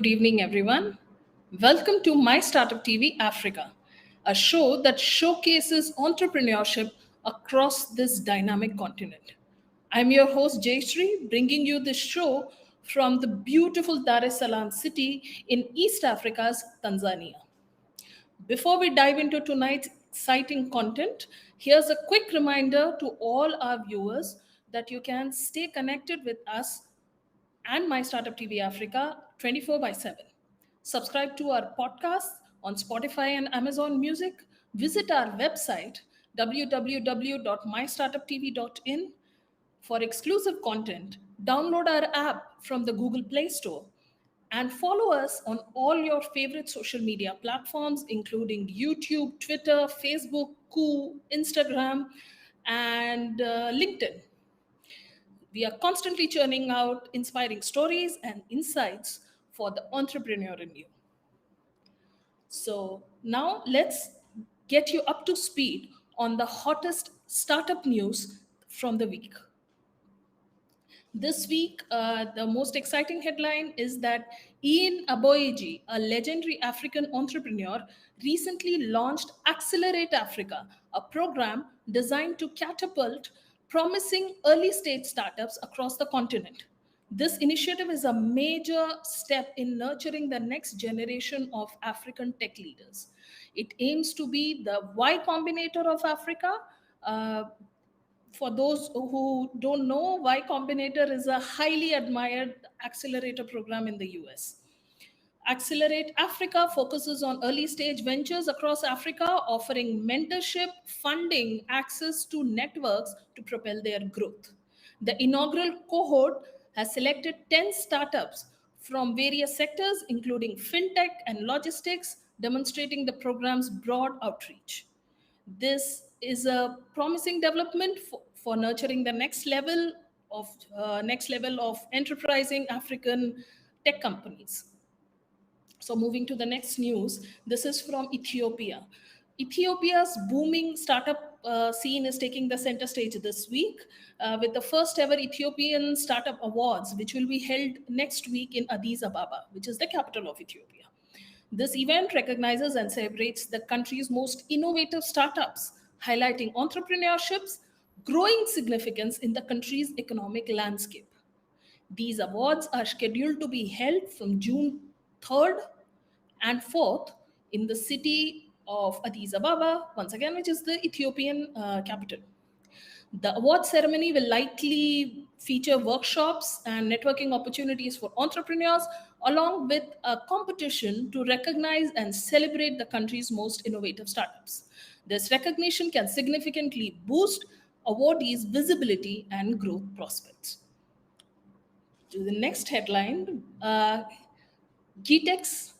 Good evening, everyone. Welcome to My Startup TV Africa, a show that showcases entrepreneurship across this dynamic continent. I'm your host, Jayasri, bringing you this show from the beautiful Dar es Salaam city in East Africa's Tanzania. Before we dive into tonight's exciting content, here's a quick reminder to all our viewers that you can stay connected with us and My Startup TV Africa 24 by 7. Subscribe to our podcast on Spotify and Amazon Music. Visit our website www.mystartuptv.in for exclusive content. Download our app from the Google Play Store and follow us on all your favorite social media platforms, including YouTube, Twitter, Facebook, Instagram, and LinkedIn. We are constantly churning out inspiring stories and insights for the entrepreneur in you. So now let's get you up to speed on the hottest startup news from the week. This week, the most exciting headline is that Ian Aboyeji, a legendary African entrepreneur, recently launched Accelerate Africa, a program designed to catapult promising early stage startups across the continent. This initiative is a major step in nurturing the next generation of African tech leaders. It aims to be the Y Combinator of Africa. For those who don't know, Y Combinator is a highly admired accelerator program in the US. Accelerate Africa focuses on early stage ventures across Africa, offering mentorship, funding, access to networks to propel their growth. The inaugural cohort has selected 10 startups from various sectors, including fintech and logistics, demonstrating the program's broad outreach. This is a promising development for nurturing the next level of enterprising African tech companies. So moving to the next news, this is from Ethiopia. Ethiopia's booming startup scene is taking the center stage this week with the first ever Ethiopian Startup Awards, which will be held next week in Addis Ababa, which is the capital of Ethiopia. This event recognizes and celebrates the country's most innovative startups, highlighting entrepreneurship's growing significance in the country's economic landscape. These awards are scheduled to be held from June 3rd and 4th in the city of Addis Ababa, once again, which is the Ethiopian capital. The award ceremony will likely feature workshops and networking opportunities for entrepreneurs, along with a competition to recognize and celebrate the country's most innovative startups. This recognition can significantly boost awardees' visibility and growth prospects. To the next headline, GTEx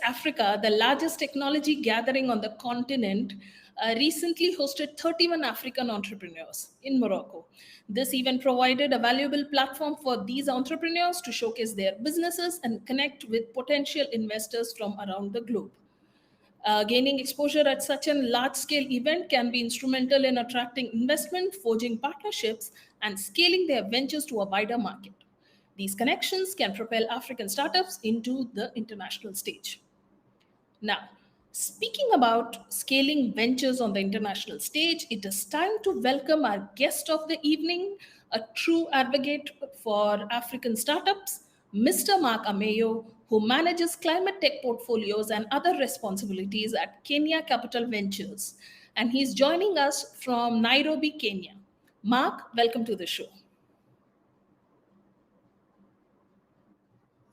Africa, the largest technology gathering on the continent, recently hosted 31 African entrepreneurs in Morocco. This event provided a valuable platform for these entrepreneurs to showcase their businesses and connect with potential investors from around the globe. Gaining exposure at such a large-scale event can be instrumental in attracting investment, forging partnerships, and scaling their ventures to a wider market. These connections can propel African startups into the international stage. Now, speaking about scaling ventures on the international stage, it is time to welcome our guest of the evening, a true advocate for African startups, Mr. Mark Ameyo, who manages climate tech portfolios and other responsibilities at Kenya Capital Ventures. And he's joining us from Nairobi, Kenya. Mark, welcome to the show.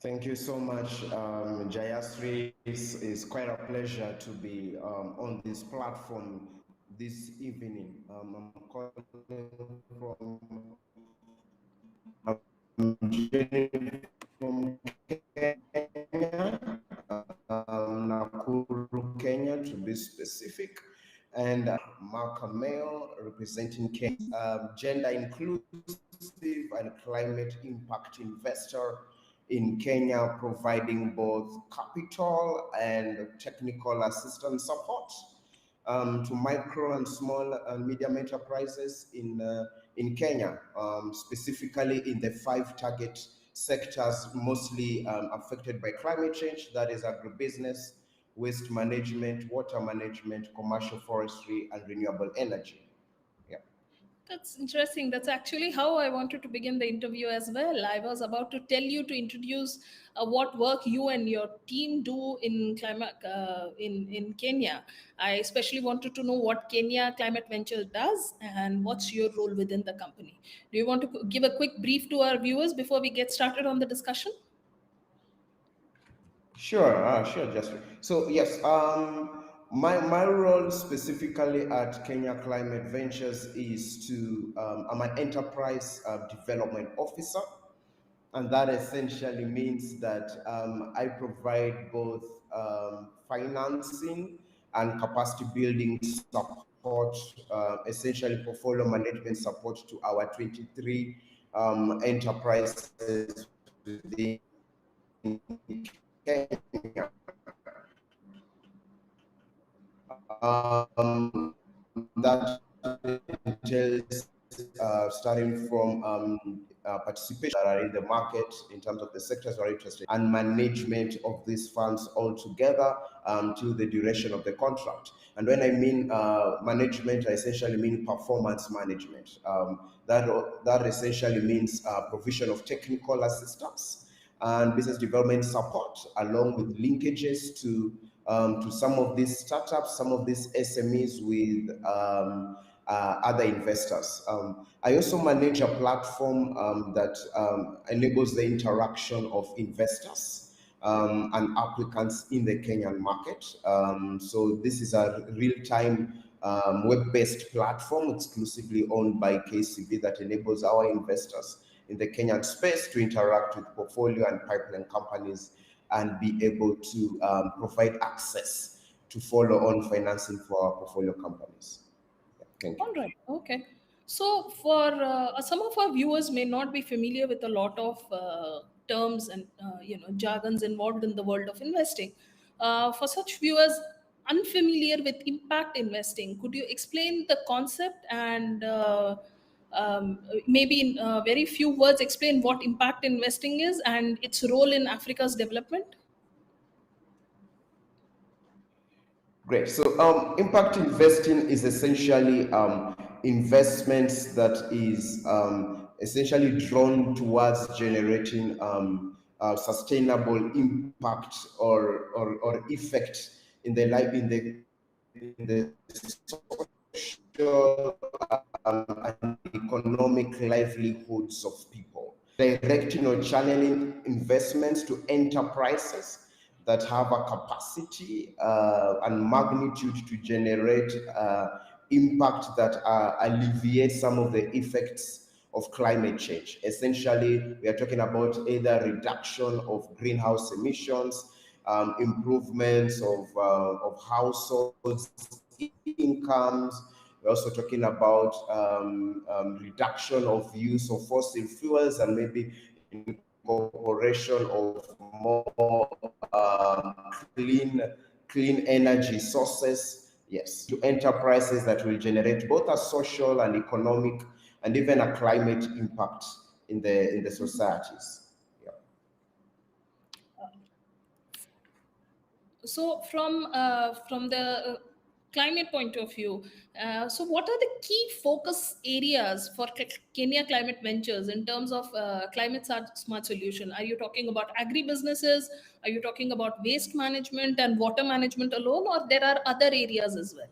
Thank you so much, Jayasri. It's quite a pleasure to be on this platform this evening. I'm calling from Kenya, Nakuru, Kenya, to be specific, and Mark Ameyo, representing Kenya, gender inclusive and climate impact investor in Kenya, providing both capital and technical assistance support to micro and small and medium enterprises in Kenya, specifically in the 5 target sectors mostly affected by climate change, that is agribusiness, waste management, water management, commercial forestry, and renewable energy. Yeah. That's interesting. That's actually how I wanted to begin the interview as well. I was about to tell you to introduce what work you and your team do in climate in Kenya. I especially wanted to know what Kenya Climate Venture does and what's your role within the company. Do you want to give a quick brief to our viewers before we get started on the discussion? Sure, sure, Jayasri. So yes, my role specifically at Kenya Climate Ventures is to I'm an enterprise development officer, and that essentially means that I provide both financing and capacity building support, essentially portfolio management support to our 23 enterprises within Kenya. That entails starting from participation that are in the market in terms of the sectors that are interested, and management of these funds altogether till the duration of the contract. And when I mean management, I essentially mean performance management. That essentially means provision of technical assistance and business development support, along with linkages to some of these startups, some of these SMEs with other investors. I also manage a platform that enables the interaction of investors and applicants in the Kenyan market. So this is a real-time web-based platform exclusively owned by KCB that enables our investors in the Kenyan space to interact with portfolio and pipeline companies and be able to provide access to follow-on financing for our portfolio companies. Yeah, thank you. All right. Okay. So, for some of our viewers may not be familiar with a lot of terms and jargons involved in the world of investing. For such viewers unfamiliar with impact investing, could you explain the concept and maybe in very few words explain what impact investing is and its role in Africa's development? Great. So impact investing is essentially investments that is essentially drawn towards generating sustainable impact or effect in the life in the social and economic livelihoods of people, directing or channeling investments to enterprises that have a capacity and magnitude to generate impact that alleviates some of the effects of climate change. Essentially, we are talking about either reduction of greenhouse emissions, improvements of households' incomes. We're also talking about reduction of use of fossil fuels and maybe incorporation of more clean energy sources. Yes, to enterprises that will generate both a social and economic and even a climate impact in the societies. Yeah. So from the climate point of view, so what are the key focus areas for Kenya Climate Ventures in terms of climate smart solution? Are you talking about agribusinesses? Are you talking about waste management and water management alone, or there are other areas as well?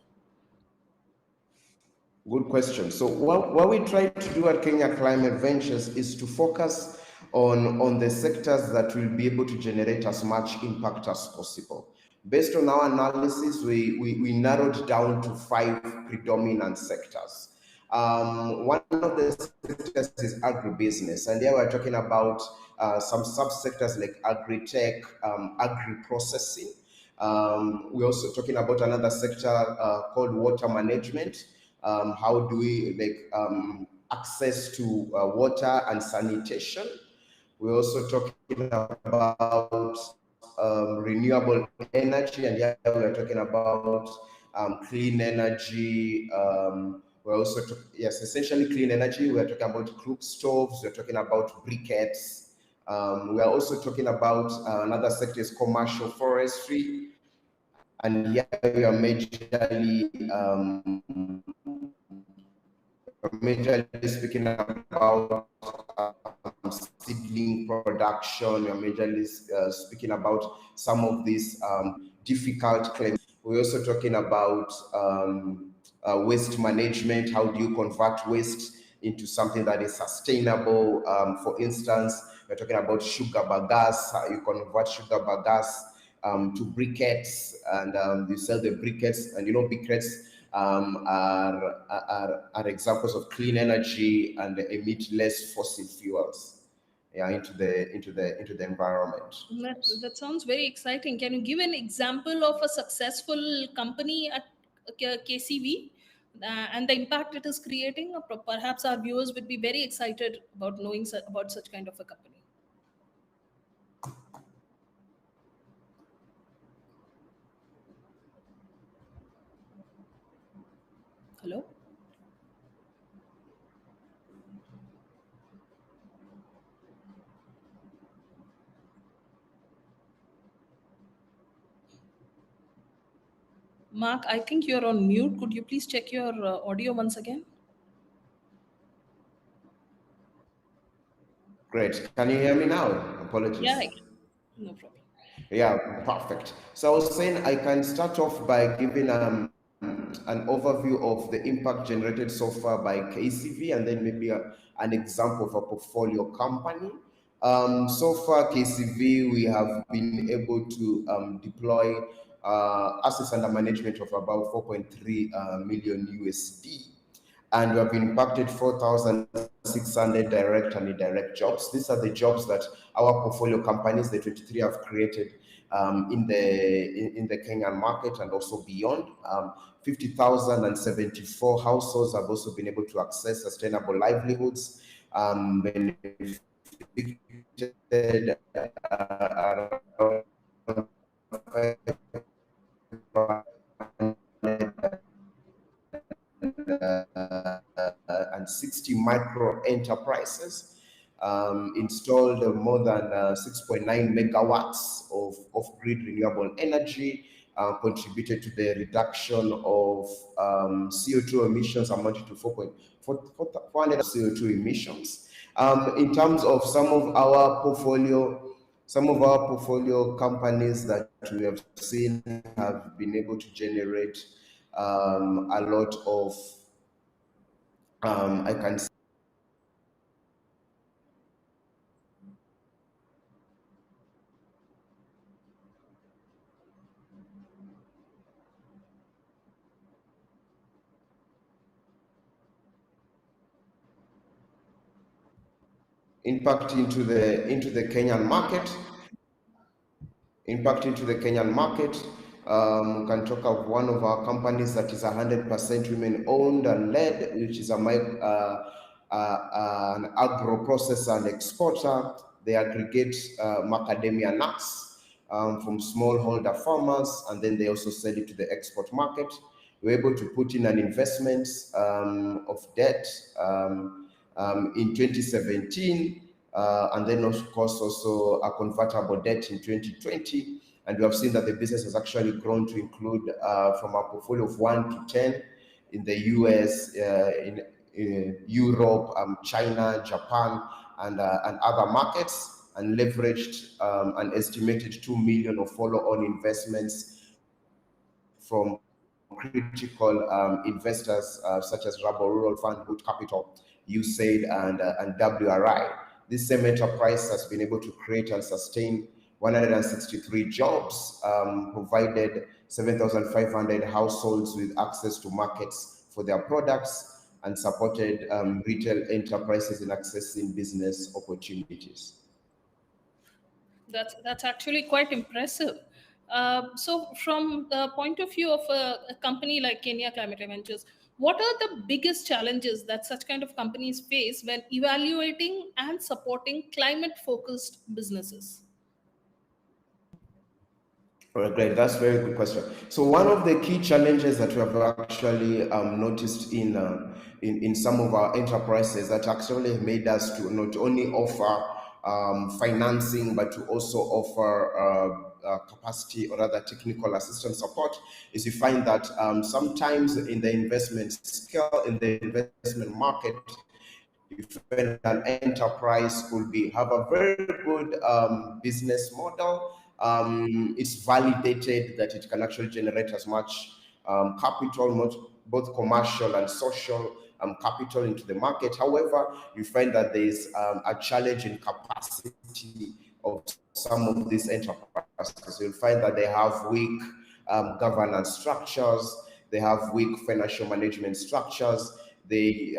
Good question. So what we try to do at Kenya Climate Ventures is to focus on the sectors that will be able to generate as much impact as possible. Based on our analysis, we narrowed down to 5 predominant sectors. One of the sectors is agribusiness, and here we're talking about some subsectors like agri-tech, agri-processing. We're also talking about another sector called water management. How do we access to water and sanitation? We're also talking about renewable energy, and yeah, we're talking about clean energy. We're also yes, essentially clean energy. We're talking about cook stoves. We're talking about briquettes. We are also talking about another sector is commercial forestry, and here we are majorly speaking about seedling production. We are majorly speaking about some of these difficult claims. We're also talking about waste management. How do you convert waste into something that is sustainable? For instance, we're talking about sugar bagasse. How you convert sugar bagasse to briquettes, and you sell the briquettes, and briquettes are examples of clean energy and emit less fossil fuels into the environment. That sounds very exciting. Can you give an example of a successful company at KCV and the impact it is creating? Perhaps our viewers would be very excited about knowing about such kind of a company. Hello? Mark, I think you're on mute. Could you please check your audio once again? Great. Can you hear me now? Apologies. Yeah, no problem. Yeah, perfect. So I was saying I can start off by giving an overview of the impact generated so far by KCV, and then maybe an example of a portfolio company. So far, KCV, we have been able to deploy assets under management of about 4.3 million USD. And we have impacted 4,600 direct and indirect jobs. These are the jobs that our portfolio companies, the 23, have created in the Kenyan market and also beyond. 50,074 households have also been able to access sustainable livelihoods, benefited and 60 micro enterprises, installed more than 6.9 megawatts of off-grid renewable energy, contributed to the reduction of CO2 emissions amounting to 400 CO2 emissions. In terms of some of our portfolio companies that we have seen have been able to generate a lot of I can say impact into the Kenyan market. Impact into the Kenyan market. We can talk of one of our companies that is 100% women-owned and led, which is an agro processor and exporter. They aggregate macadamia nuts from smallholder farmers, and then they also sell it to the export market. We're able to put in an investment of debt in 2017. And then of course also a convertible debt in 2020, and we have seen that the business has actually grown to include from a portfolio of 1 to 10 in the US, in Europe, China, Japan, and other markets, and leveraged an estimated 2 million of follow-on investments from critical investors such as Rubber Rural Fund, Root Capital, USAID, and WRI. This same enterprise has been able to create and sustain 163 jobs, provided 7,500 households with access to markets for their products, and supported retail enterprises in accessing business opportunities. That's actually quite impressive. So, from the point of view of a company like Kenya Climate Ventures, what are the biggest challenges that such kind of companies face when evaluating and supporting climate-focused businesses? All right, great. That's a very good question. So one of the key challenges that we have actually noticed in some of our enterprises that actually made us to not only offer financing, but to also offer capacity or other technical assistance support, is you find that sometimes in the investment scale, in the investment market, you find an enterprise could have a very good business model. It's validated that it can actually generate as much capital, both commercial and social capital into the market. However, you find that there is a challenge in capacity of some of these enterprises. You'll find that they have weak governance structures, they have weak financial management structures, they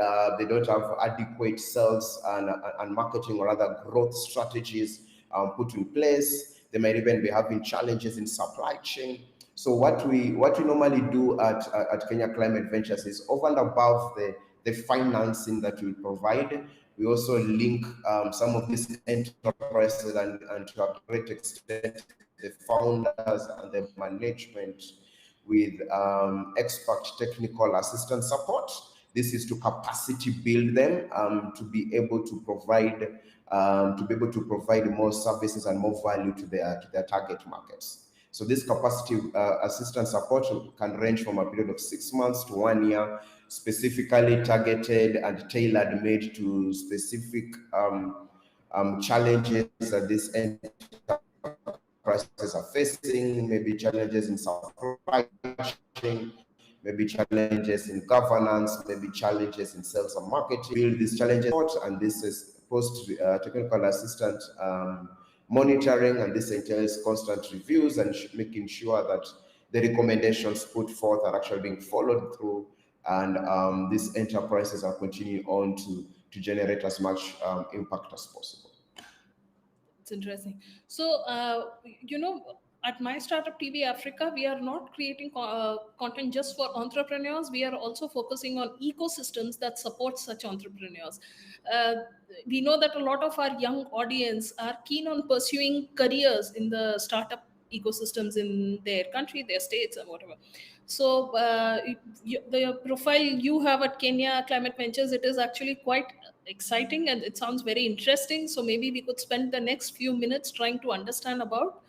don't have adequate sales and marketing or other growth strategies put in place. They might even be having challenges in supply chain. So what we normally do at Kenya Climate Ventures is, over and above the financing that we provide, we also link some of these enterprises and to a great extent the founders and the management with expert technical assistance support. This is to capacity build them to be able to provide more services and more value to their target markets. So this capacity assistance support can range from a period of 6 months to 1 year, specifically targeted and tailor-made to specific challenges that these enterprises are facing, maybe challenges in supply chain, maybe challenges in governance, maybe challenges in sales and marketing. Build these challenges, and this is post technical assistant monitoring, and this entails constant reviews and making sure that the recommendations put forth are actually being followed through, and these enterprises are continuing on to generate as much impact as possible. It's interesting. So, at My Startup TV Africa, we are not creating content just for entrepreneurs. We are also focusing on ecosystems that support such entrepreneurs. We know that a lot of our young audience are keen on pursuing careers in the startup ecosystems in their country, their states, or whatever. So, the profile you have at Kenya Climate Ventures, it is actually quite exciting and it sounds very interesting. So maybe we could spend the next few minutes trying to understand about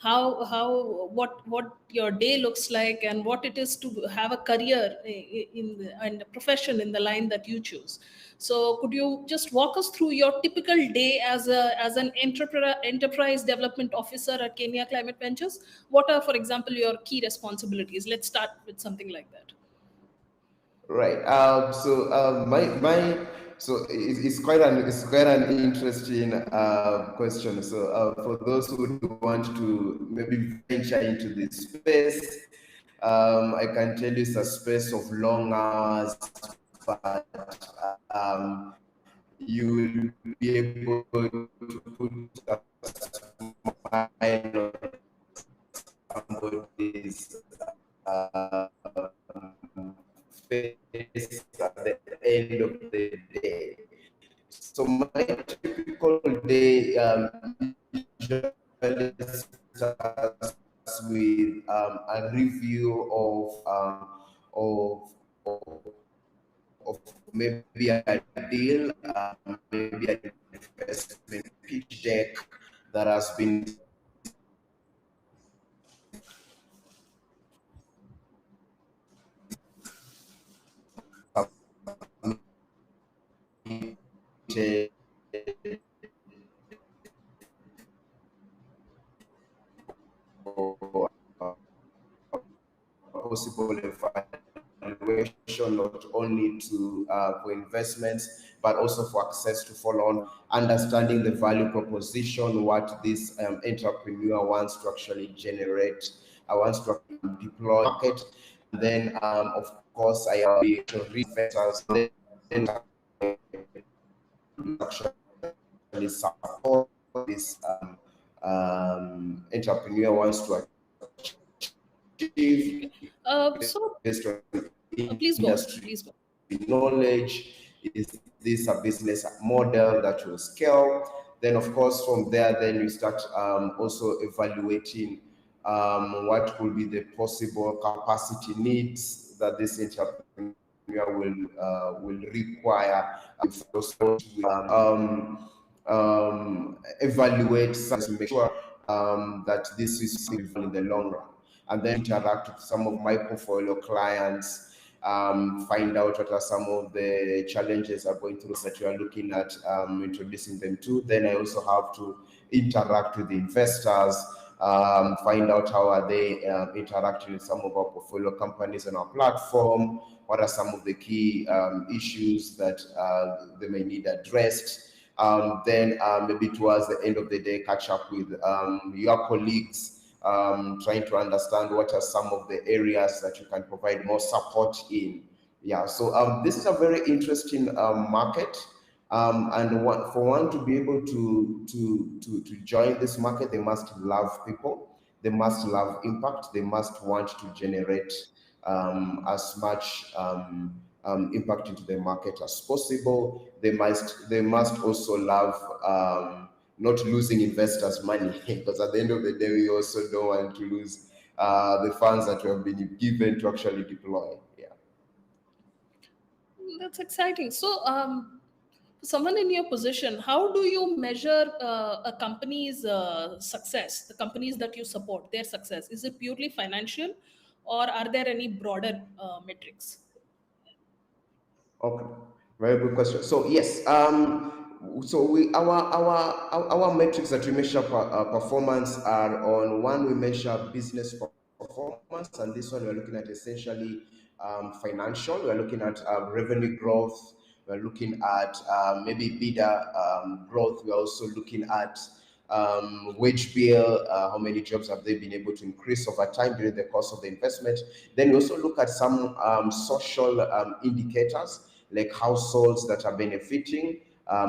what your day looks like and what it is to have a career and a profession in the line that you choose. So could you just walk us through your typical day as an enterprise development officer at Kenya Climate Ventures? What are, for example, your key responsibilities? Let's start with something like that. Right. It's quite an interesting question. So for those who want to maybe venture into this space, I can tell you it's a space of long hours, but you will be able to put a smile on somebody's face at the end of the day. So my typical day usually starts with a review of maybe a deal, maybe an investment pitch deck that has been possible evaluation, not only to for investments, but also for access to follow on, understanding the value proposition, what this entrepreneur wants to actually generate, wants to deploy market. And then, of course, I will be to investors, then actually support this entrepreneur wants to achieve. Based on Please go. industry Please go. knowledge. Is this a business model that will scale? Then, of course, from there, then you start also evaluating what will be the possible capacity needs that this entrepreneur will require. evaluate, make sure that this is in the long run, and then interact with some of my portfolio clients, find out what are some of the challenges are going through that you are looking at introducing them to. Then I also have to interact with the investors, find out how are they interacting with some of our portfolio companies on our platform, what are some of the key issues that they may need addressed. Then maybe towards the end of the day, catch up with your colleagues, trying to understand what are some of the areas that you can provide more support in. Yeah, so this is a very interesting market. And for one to be able to join this market, they must love people, they must love impact, they must want to generate as much impact into the market as possible. They must also love not losing investors' money, because at the end of the day, we also don't want to lose the funds that we have been given to actually deploy. Yeah, That's exciting. So, someone in your position, how do you measure a company's success, the companies that you support, their success? Is it purely financial, or are there any broader metrics? okay, very good question. So yes, so our metrics that we measure performance are on one, we measure business performance, and this one we're looking at essentially financial. We're looking at revenue growth. We're looking at maybe bidder growth. We're also looking at wage bill, how many jobs have they been able to increase over time during the course of the investment. Then we also look at some social indicators, like households that are benefiting,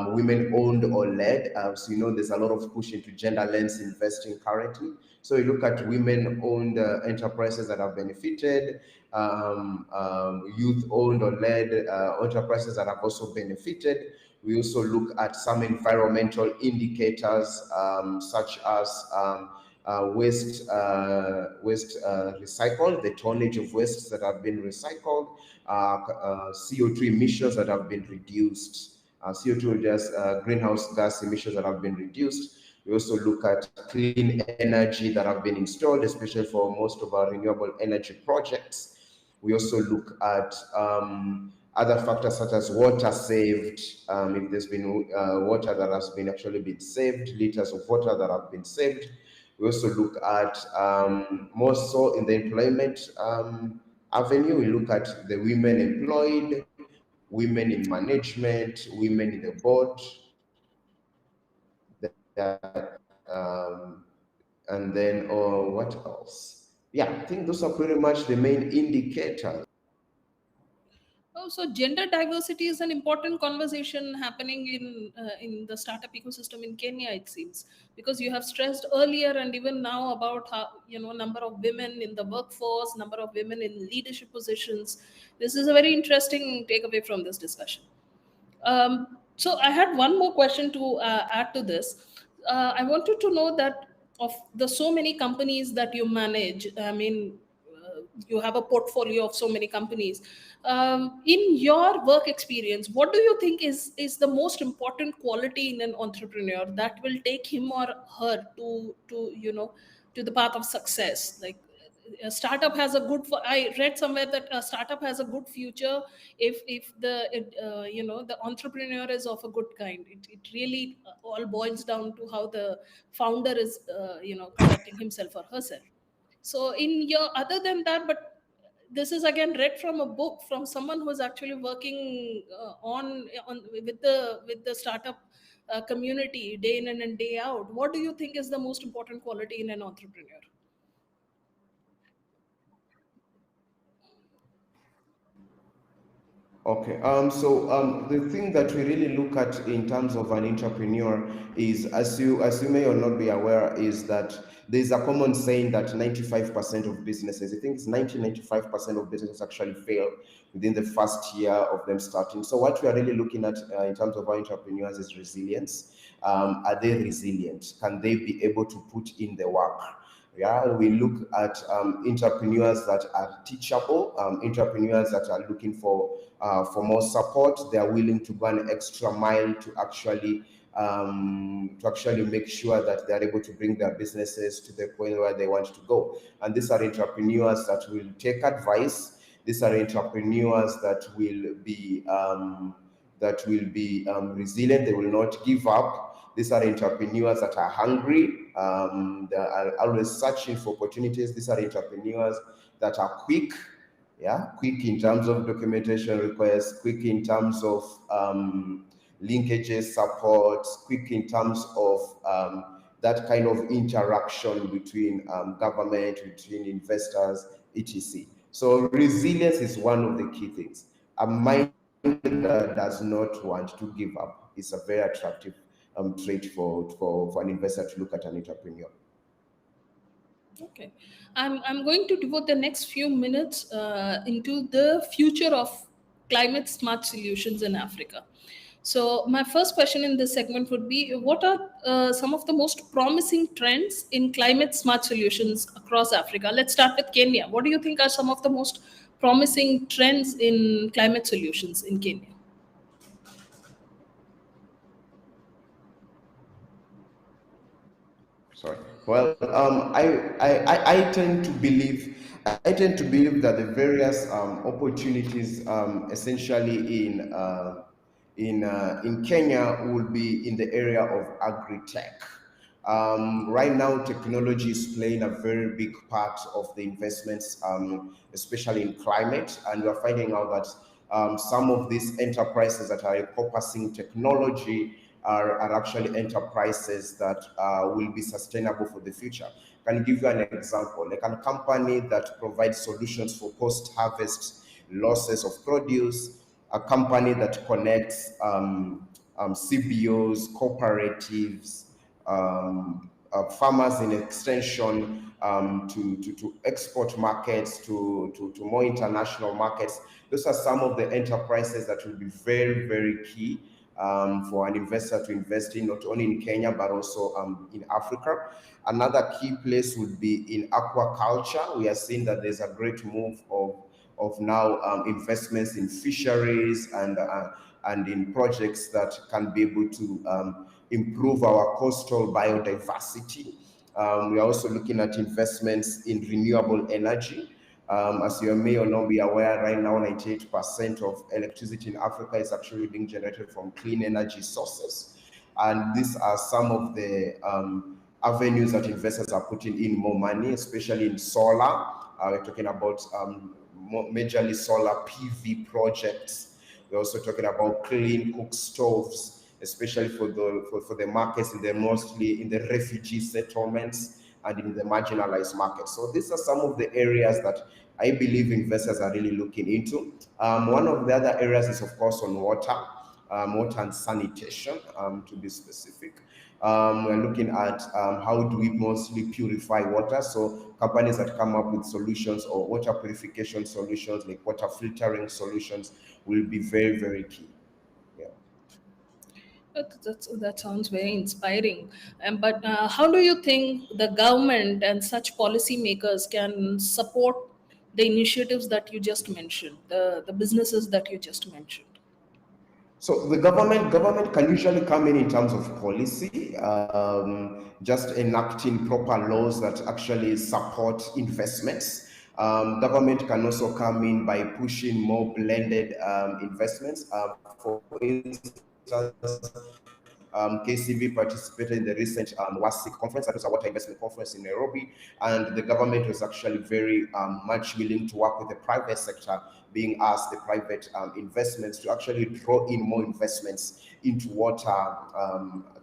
women owned or led. So you know there's a lot of push into gender lens investing currently. So you look at women owned enterprises that have benefited, youth owned or led enterprises that have also benefited. We also look at some environmental indicators, such as waste recycled, the tonnage of wastes that have been recycled, CO2 emissions that have been reduced, CO2 just greenhouse gas emissions that have been reduced. We also look at clean energy that have been installed, especially for most of our renewable energy projects. We also look at other factors such as water saved, if there's been water that has been actually been saved, liters of water that have been saved. We also look at more so in the employment avenue. We look at the women employed, women in management, women in the board, and then what else? Yeah, I think those are pretty much the main indicators. Oh, so gender diversity is an important conversation happening in the startup ecosystem in Kenya, it seems, because you have stressed earlier and even now about how, number of women in the workforce, number of women in leadership positions. This is a very interesting takeaway from this discussion. So I had one more question to add to this. I wanted to know that of the so many companies that you manage, I mean, you have a portfolio of so many companies. In your work experience, what do you think is the most important quality in an entrepreneur that will take him or her to the path of success? Like, a startup has a good I read somewhere that a startup has a good future if the entrepreneur is of a good kind. It really all boils down to how the founder is conducting himself or herself. So in your, other than that, but this is again read from a book from someone who's actually working on with the startup community day in and day out. What do you think is the most important quality in an entrepreneur? Okay. So the thing that we really look at in terms of an entrepreneur is, as you may or not be aware, is that there's a common saying that 95% of businesses, I think it's 95% of businesses actually fail within the first year of them starting. So what we are really looking at in terms of our entrepreneurs is resilience. Are they resilient? Can they be able to put in the work? Yeah, we look at entrepreneurs that are teachable, entrepreneurs that are looking for more support. They are willing to go an extra mile to actually to actually make sure that they're able to bring their businesses to the point where they want to go. And these are entrepreneurs that will take advice. These are entrepreneurs that will be resilient. They will not give up. These are entrepreneurs that are hungry. They are always searching for opportunities. These are entrepreneurs that are quick. Quick in terms of documentation requests, quick in terms of linkages, support, quick in terms of that kind of interaction between government, between investors, etc. So resilience is one of the key things. A mind that does not want to give up is a very attractive trait for an investor to look at an entrepreneur. Okay, I'm going to devote the next few minutes into the future of climate smart solutions in Africa. So my first question in this segment would be, what are some of the most promising trends in climate smart solutions across Africa? Let's start with Kenya. What do you think are some of the most promising trends in climate solutions in Kenya? Sorry. Well, I tend to believe that the various opportunities essentially in Kenya will be in the area of agri-tech. Right now, technology is playing a very big part of the investments, especially in climate, and we're finding out that some of these enterprises that are encompassing technology are actually enterprises that will be sustainable for the future. I can give you an example, like a company that provides solutions for post-harvest losses of produce, a company that connects CBOs, cooperatives, farmers in extension to export markets, to more international markets. Those are some of the enterprises that will be very, very key for an investor to invest in, not only in Kenya, but also in Africa. Another key place would be in aquaculture. We are seeing that there's a great move of now investments in fisheries and in projects that can be able to improve our coastal biodiversity. We are also looking at investments in renewable energy. As you may or not be aware, right now 98% of electricity in Africa is actually being generated from clean energy sources. And these are some of the avenues that investors are putting in more money, especially in solar. We're talking about majorly solar PV projects. We're also talking about clean cook stoves, especially for the markets mostly in the refugee settlements and in the marginalized markets. So these are some of the areas that I believe investors are really looking into. One of the other areas is, of course, on water and sanitation, to be specific. We're looking at how do we mostly purify water. So companies that come up with solutions or water purification solutions, like water filtering solutions, will be very, very key. That sounds very inspiring. But how do you think the government and such policymakers can support the initiatives that you just mentioned, the businesses that you just mentioned? So the government can usually come in terms of policy, just enacting proper laws that actually support investments. Government can also come in by pushing more blended investments. For instance, KCV participated in the recent WASIC conference, that was a water investment conference in Nairobi, and the government was actually very much willing to work with the private sector, being asked the private investments to actually draw in more investments into water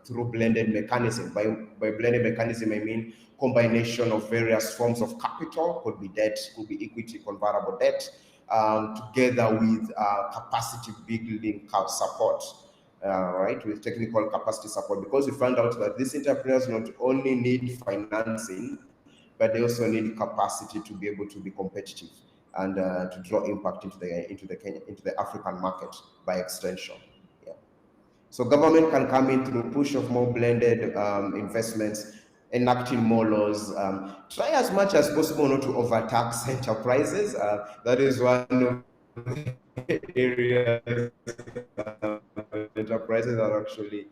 through blended mechanism. By blended mechanism, I mean combination of various forms of capital, could be debt, could be equity, convertible debt, together with capacity building support. Right, with technical capacity support, because we found out that these entrepreneurs not only need financing, but they also need capacity to be able to be competitive and to draw impact into the African market by extension. Yeah. So government can come in through push of more blended investments, enacting more laws, try as much as possible not to overtax enterprises. That is one of the areas enterprises are actually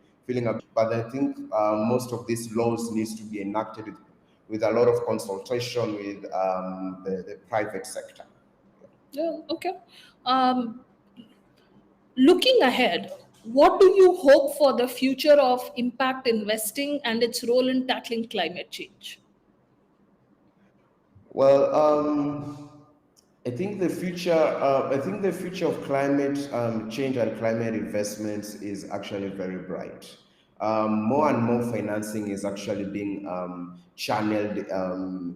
but I think most of these laws needs to be enacted with a lot of consultation with the private sector. Yeah, okay. Um, Looking ahead, what do you hope for the future of impact investing and its role in tackling climate change? Well, I think the future. I think the future of climate change and climate investments is actually very bright. More and more financing is actually being channeled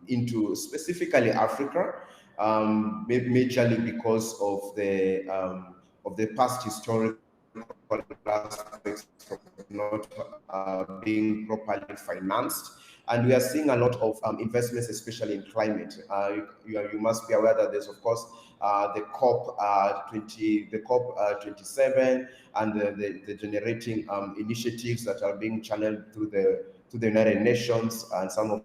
into specifically Africa, majorly because of the past historical aspects of not being properly financed. And we are seeing a lot of investments, especially in climate. You must be aware that there's, of course, the the COP 27, and the generating initiatives that are being channeled through the United Nations, and some of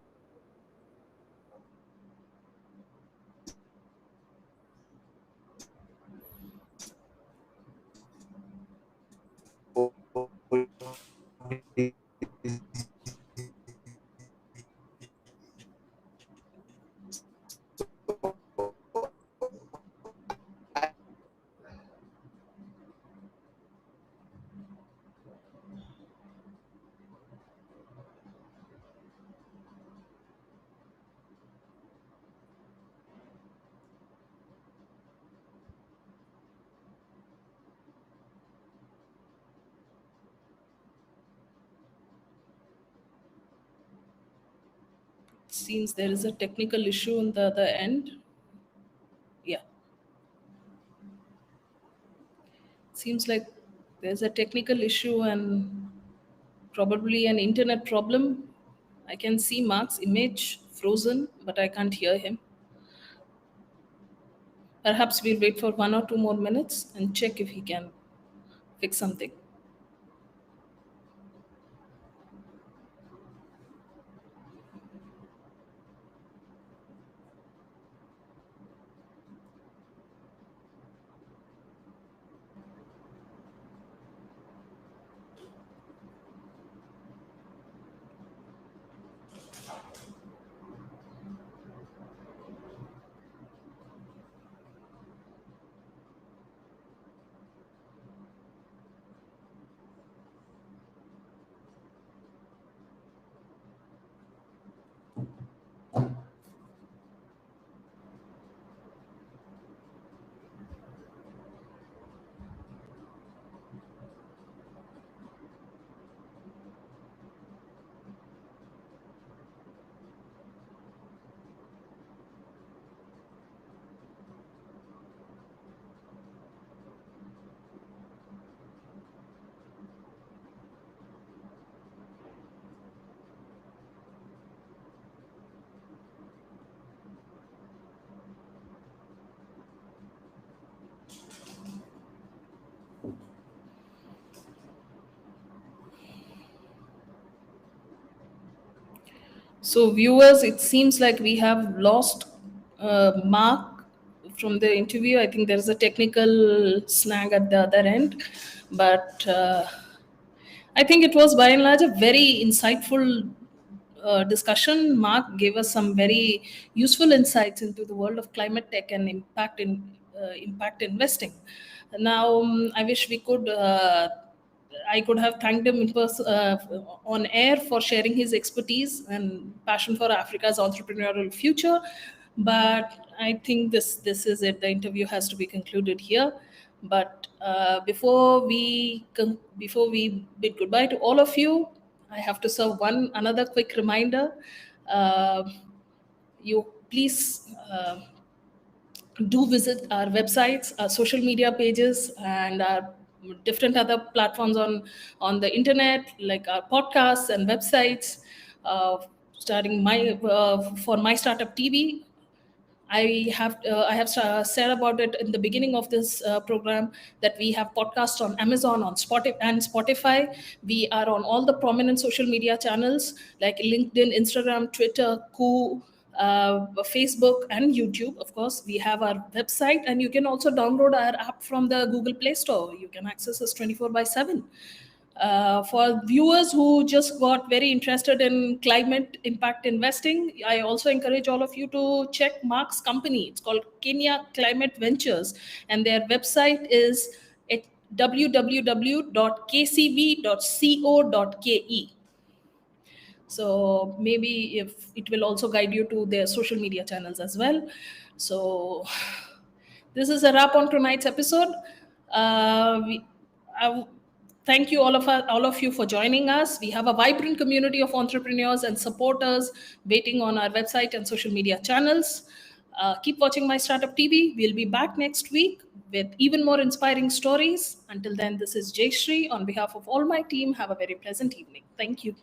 Seems there is a technical issue on the other end. Yeah, seems like there's a technical issue and probably an internet problem. I can see Mark's image frozen, but I can't hear him. Perhaps we'll wait for 1 or 2 more minutes and check if he can fix something. So, viewers, it seems like we have lost Mark from the interview. I think there's a technical snag at the other end, but I think it was by and large a very insightful discussion. Mark gave us some very useful insights into the world of climate tech and impact investing. Now, I wish we could. I could have thanked him on air for sharing his expertise and passion for Africa's entrepreneurial future. But I think this is it. The interview has to be concluded here. But before we bid goodbye to all of you, I have to serve one another quick reminder. You please. Do visit our websites, our social media pages, and our different other platforms on the internet, like our podcasts and websites. Starting for My Startup TV, I have said about it in the beginning of this program that we have podcasts on Amazon, on Spotify. We are on all the prominent social media channels like LinkedIn, Instagram, Twitter, Facebook, and YouTube. Of course, we have our website, and you can also download our app from the Google Play Store. You can access us 24/7. For viewers who just got very interested in climate impact investing, I also encourage all of you to check Mark's company. It's called Kenya Climate Ventures, and their website is at www.kcv.co.ke. So maybe if it will also guide you to their social media channels as well. So this is a wrap on tonight's episode. I thank you all of you for joining us. We have a vibrant community of entrepreneurs and supporters waiting on our website and social media channels. Keep watching My Startup TV. We'll be back next week with even more inspiring stories. Until then, this is Jayasri. On behalf of all my team, have a very pleasant evening. Thank you.